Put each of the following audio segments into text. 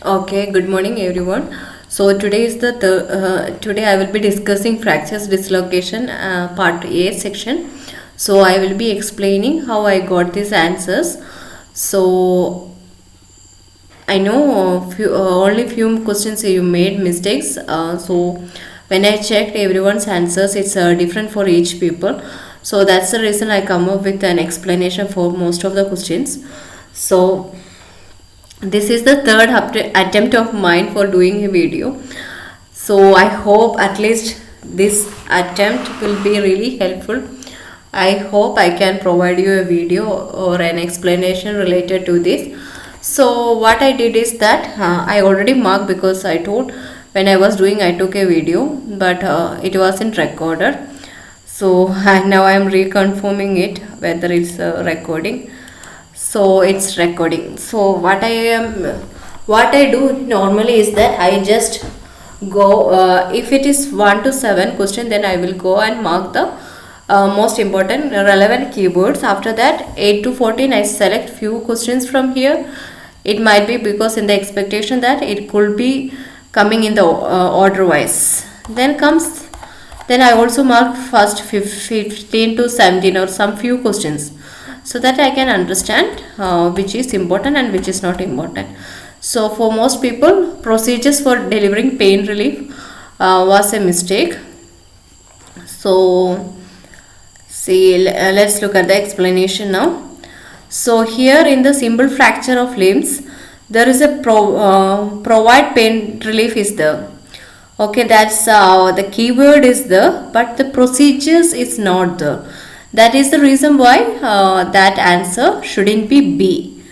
Okay, good morning everyone. So today I will be discussing fractures dislocation part A section. So I will be explaining how I got these answers. So I know only few questions you made mistakes. So when I checked everyone's answers, it's different for each people. So that's the reason I come up with an explanation for most of the questions. So this is the third attempt of mine for doing a video. So I hope at least this attempt will be really helpful. I hope I can provide you a video or an explanation related to this. So what I did is that I already marked because I told when I was doing I took a video, but it wasn't recorded. So now I am reconfirming it whether it's recording. So it's recording. So what I do normally is that I just go if it is 1 to 7 question, then I will go and mark the most important relevant keywords. After that 8 to 14 I select few questions from here. It might be because in the expectation that it could be coming in the order wise. Then I also mark first 15 to 17 or some few questions, so that I can understand which is important and which is not important. So for most people, procedures for delivering pain relief was a mistake. So see, let's look at the explanation now. So here in the simple fracture of limbs, there is a provide pain relief is there. Okay, that's the keyword is there, but the procedures is not there. That is the reason why that answer shouldn't be B.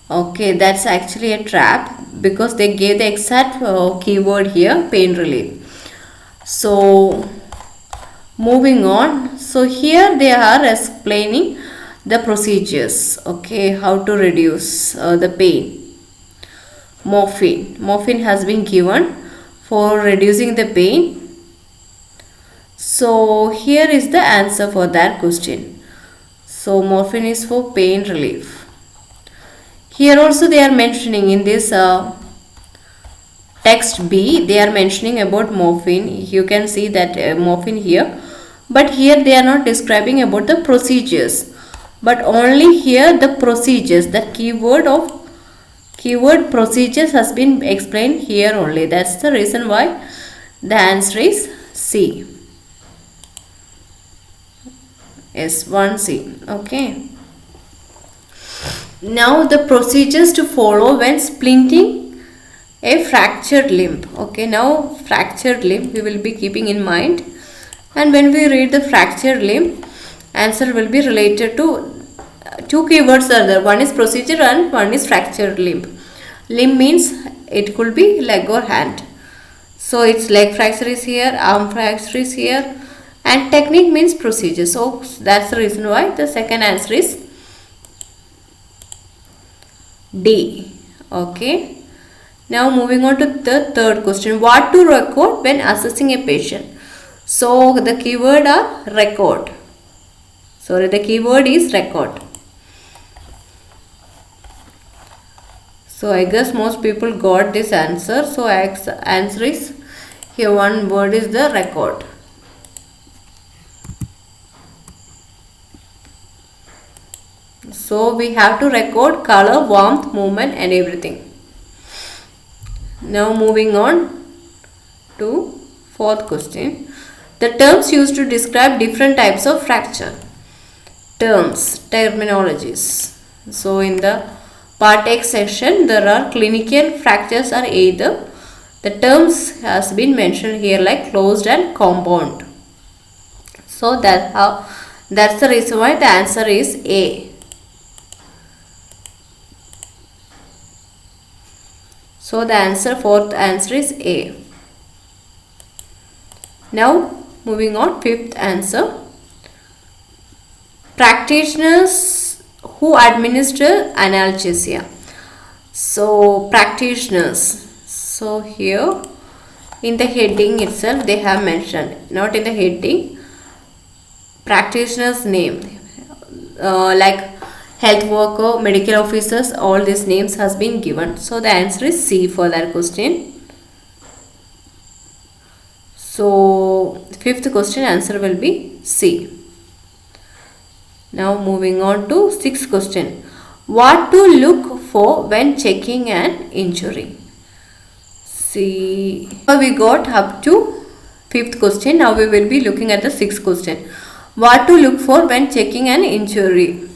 Okay, that's actually a trap because they gave the exact keyword here, pain relief. So moving on. So here they are explaining the procedures. Okay, how to reduce the pain. Morphine has been given for reducing the pain. So here is the answer for that question. So morphine is for pain relief. Here also they are mentioning in this text B, they are mentioning about morphine. You can see that morphine here, but here they are not describing about the procedures, but only here the procedures, the keyword procedures has been explained here only. That's the reason why the answer is C. S1C. Okay. Now the procedures to follow when splinting a fractured limb. Okay, now fractured limb we will be keeping in mind, and when we read the fractured limb, answer will be related to two keywords are there. One is procedure and one is fractured limb. Limb means it could be leg or hand. So its leg fracture is here, arm fracture is here, and technique means procedure. So that's the reason why the second answer is D. Okay. Now moving on to the third question. What to record when assessing a patient? So the keyword are record. Sorry, the keyword is record. So I guess most people got this answer. So answer is here, one word is the record. So we have to record color, warmth, movement and everything. Now moving on to fourth question. The terms used to describe different types of fracture. Terminologies. So in the part X section, there are clinical fractures are either. The terms has been mentioned here like closed and compound. So that's the reason why the answer is A. So the fourth answer is A. Now moving on, fifth answer. Practitioners who administer analgesia. So practitioners. So here in the heading itself they have mentioned, not in the heading, practitioner's name. Like health worker, medical officers, all these names has been given. So the answer is C for that question. So fifth question answer will be C. Now moving on to sixth question. What to look for when checking an injury? See, we got up to fifth question. Now we will be looking at the sixth question. What to look for when checking an injury?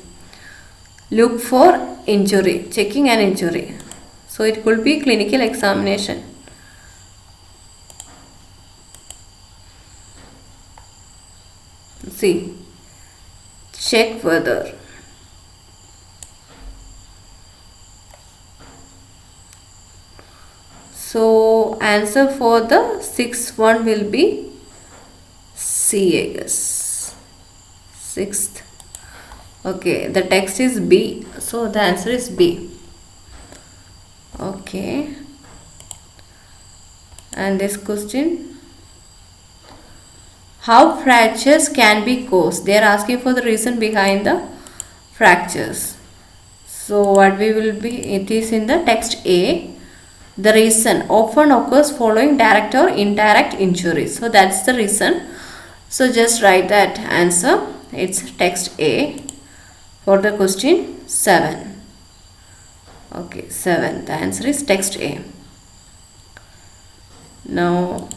Look for injury, checking an injury. So it could be clinical examination. See, check whether. So answer for the sixth one will be C, I guess. Sixth. Okay, the text is B. So the answer is B. Okay. And this question. How fractures can be caused? They are asking for the reason behind the fractures. So what we will be, it is in the text A. The reason often occurs following direct or indirect injuries. So that's the reason. So just write that answer. It's text A for the question 7. Okay, 7. The answer is text A. Now,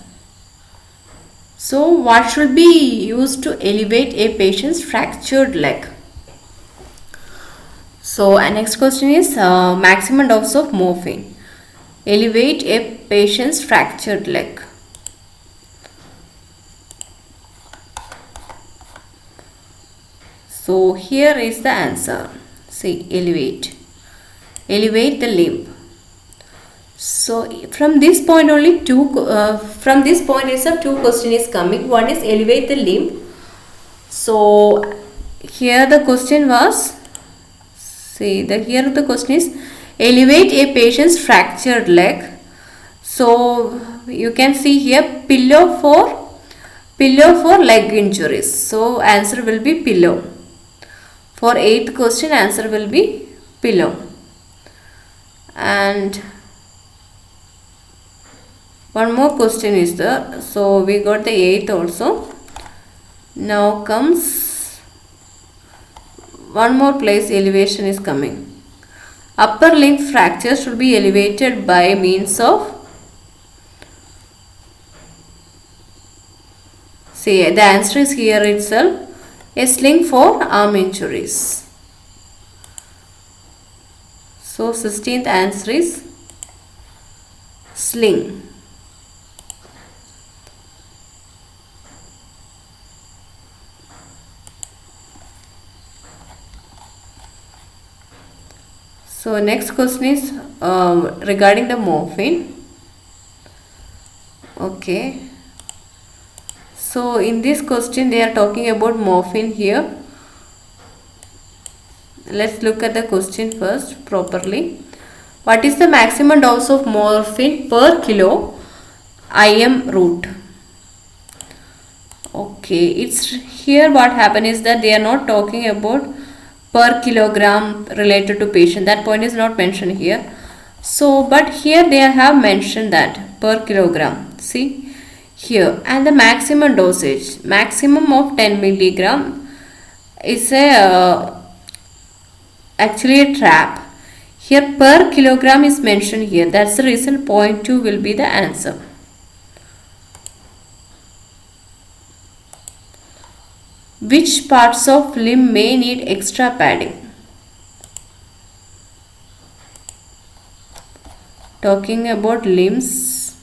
so what should be used to elevate a patient's fractured leg? So next question is maximum dose of morphine. Elevate a patient's fractured leg. So here is the answer. See, elevate. Elevate the limb. So from this point only from this point itself two question is coming. One is elevate the limb. So here the question was, see, here the question is elevate a patient's fractured leg. So you can see here pillow for leg injuries. So answer will be pillow. For 8th question answer will be pillow. And one more question is there. So we got the 8th also. Now comes one more place elevation is coming. Upper limb fracture should be elevated by means of, see, the answer is here itself, a sling for arm injuries. So 16th answer is sling. So next question is regarding the morphine. Okay. So in this question they are talking about morphine here. Let's look at the question first properly. What is the maximum dose of morphine per kilo IM root? Okay, it's here what happened is that they are not talking about per kilogram related to patient. That point is not mentioned here. So but here they have mentioned that per kilogram. See here, and the maximum dosage, maximum of 10 milligram is a actually a trap. Here per kilogram is mentioned here. That's the reason 0.2 will be the answer. Which parts of limb may need extra padding? Talking about limbs.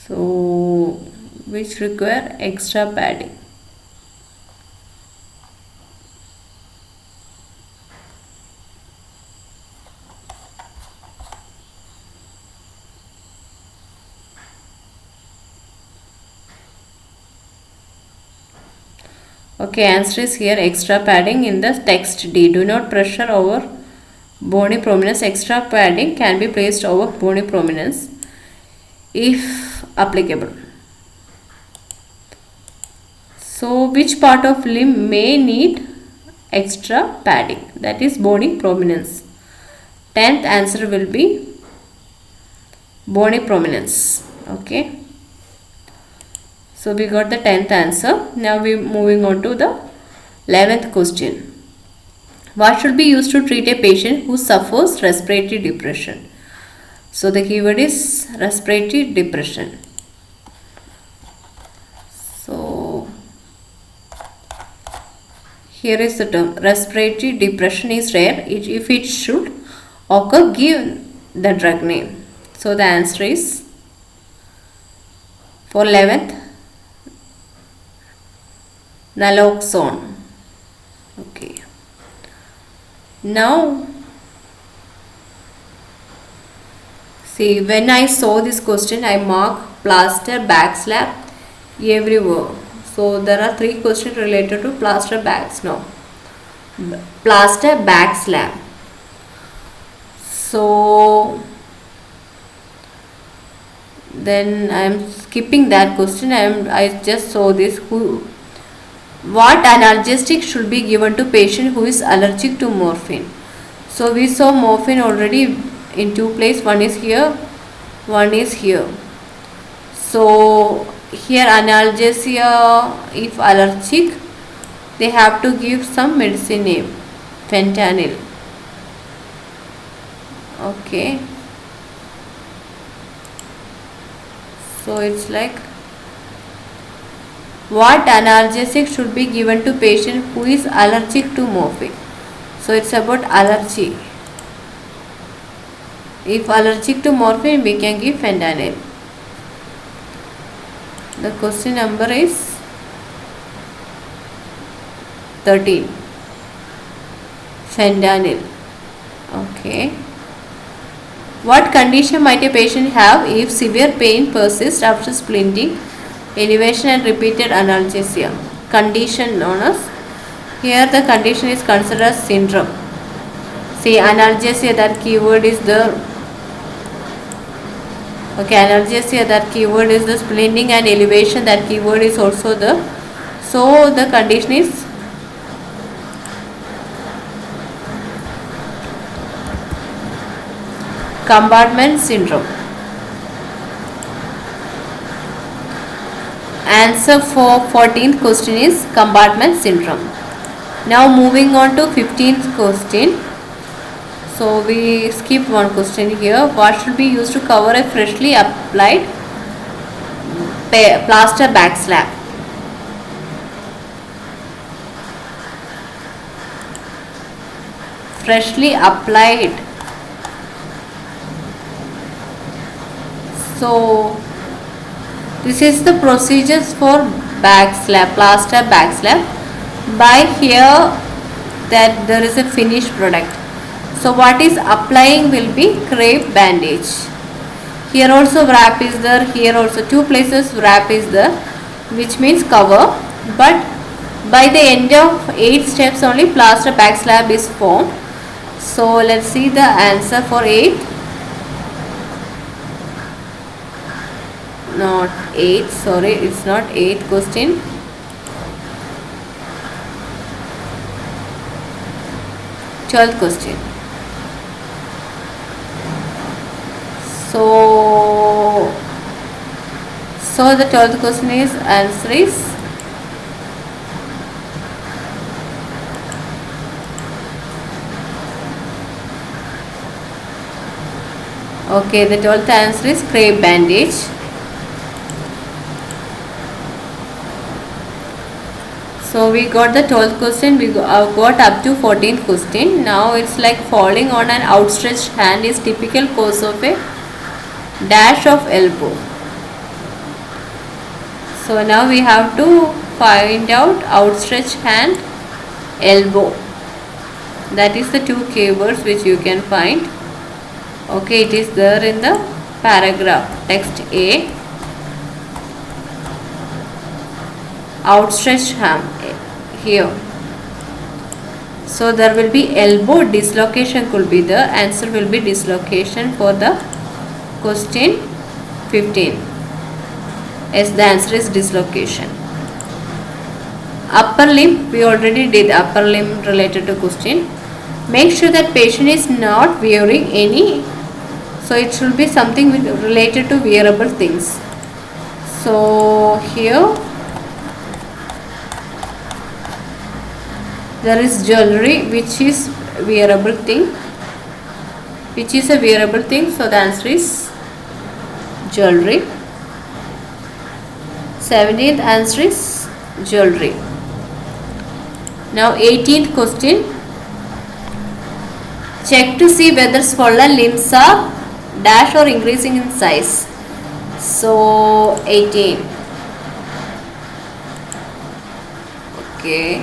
So which require extra padding? Okay, answer is here extra padding in the text D. Do not pressure over bony prominence. Extra padding can be placed over bony prominence if applicable. So which part of limb may need extra padding, that is bony prominence. 10th answer will be bony prominence. Okay, so we got the 10th answer. Now we moving on to the 11th question. What should be used to treat a patient who suffers respiratory depression? So the keyword is respiratory depression. So here is the term. Respiratory depression is rare. If it should occur, give the drug name. So the answer is for 11th, naloxone. Okay. Now see, when I saw this question, I marked plaster backslap everywhere. So there are 3 questions related to plaster backs now. Plaster backslap. So then I am skipping that question. I just saw this. What analgesic should be given to patient who is allergic to morphine? So we saw morphine already in 2 places. One is here, one is here. So here analgesia, if allergic, they have to give some medicine name, fentanyl. Okay, so it's like, what analgesic should be given to patient who is allergic to morphine? So it's about allergy. If allergic to morphine, we can give fentanyl. The question number is 13. Fentanyl. Okay. What condition might a patient have if severe pain persists after splinting, elevation and repeated analgesia? Condition known as, here the condition is considered as syndrome. See, analgesia, that keyword is the, okay, analgesia, that keyword is the splinting, and elevation, that keyword is also the, so the condition is compartment syndrome. Answer for 14th question is compartment syndrome. Now moving on to 15th question. So we skip one question here. What should be used to cover a freshly applied plaster backslap? Freshly applied. So this is the procedures for backslap, plaster backslap. By here that there is a finished product. So what is applying will be crepe bandage. Here also wrap is there, here also 2 places wrap is there, which means cover. But by the end of 8 steps only plaster backslap is formed. So let's see the answer for 8. Not 8, sorry, it's not 8th question. Twelfth question. So the 12th question is, answer is okay, the 12th answer is crepe bandage. So we got the 12th question, we got up to 14th question. Now it's like falling on an outstretched hand is typical cause of a dash of elbow. So now we have to find out outstretched hand, elbow. That is the 2 keywords which you can find. Okay, it is there in the paragraph, text A. Outstretched hand here. So there will be elbow dislocation could be the answer, will be dislocation for the question 15. Yes, the answer is dislocation. Upper limb, we already did upper limb related to question. Make sure that patient is not wearing any, so it should be something related to wearable things. So here there is jewelry, which is wearable thing, which is a wearable thing. So the answer is jewelry. 17th answer is jewelry. Now 18th question. Check to see whether swollen limbs are dash or increasing in size. So 18. Okay.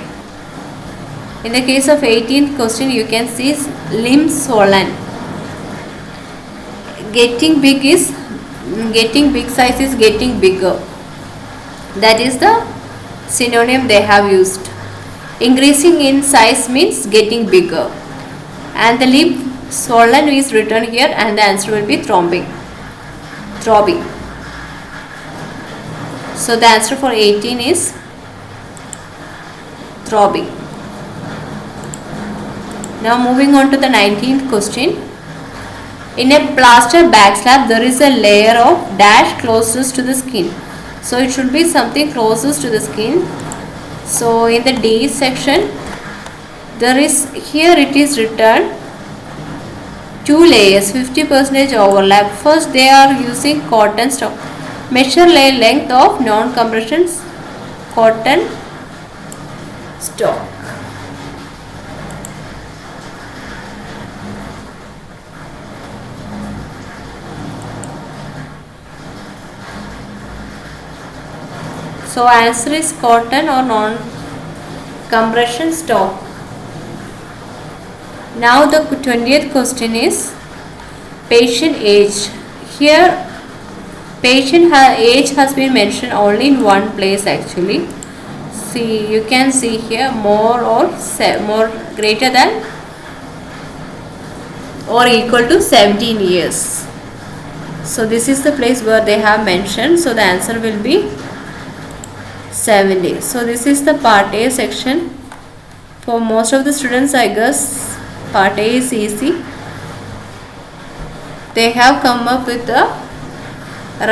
In the case of 18th question, you can see limbs swollen. Getting big size is getting bigger. That is the synonym they have used. Increasing in size means getting bigger. And the limb swollen is written here, and the answer will be throbbing. So the answer for 18 is throbbing. Now moving on to the 19th question. In a plaster backslab, there is a layer of dash closest to the skin. So it should be something closest to the skin. So in the D section, there is, here it is written 2 layers, 50% overlap. First they are using cotton stock. Measure layer length of non-compression cotton stock. So answer is cotton or non-compression stock. Now the 20th question is patient age. Here patient age has been mentioned only in one place actually. See, you can see here more greater than or equal to 17 years. So this is the place where they have mentioned. So the answer will be 70. So this is the part A section. For most of the students, I guess part A is easy. They have come up with the right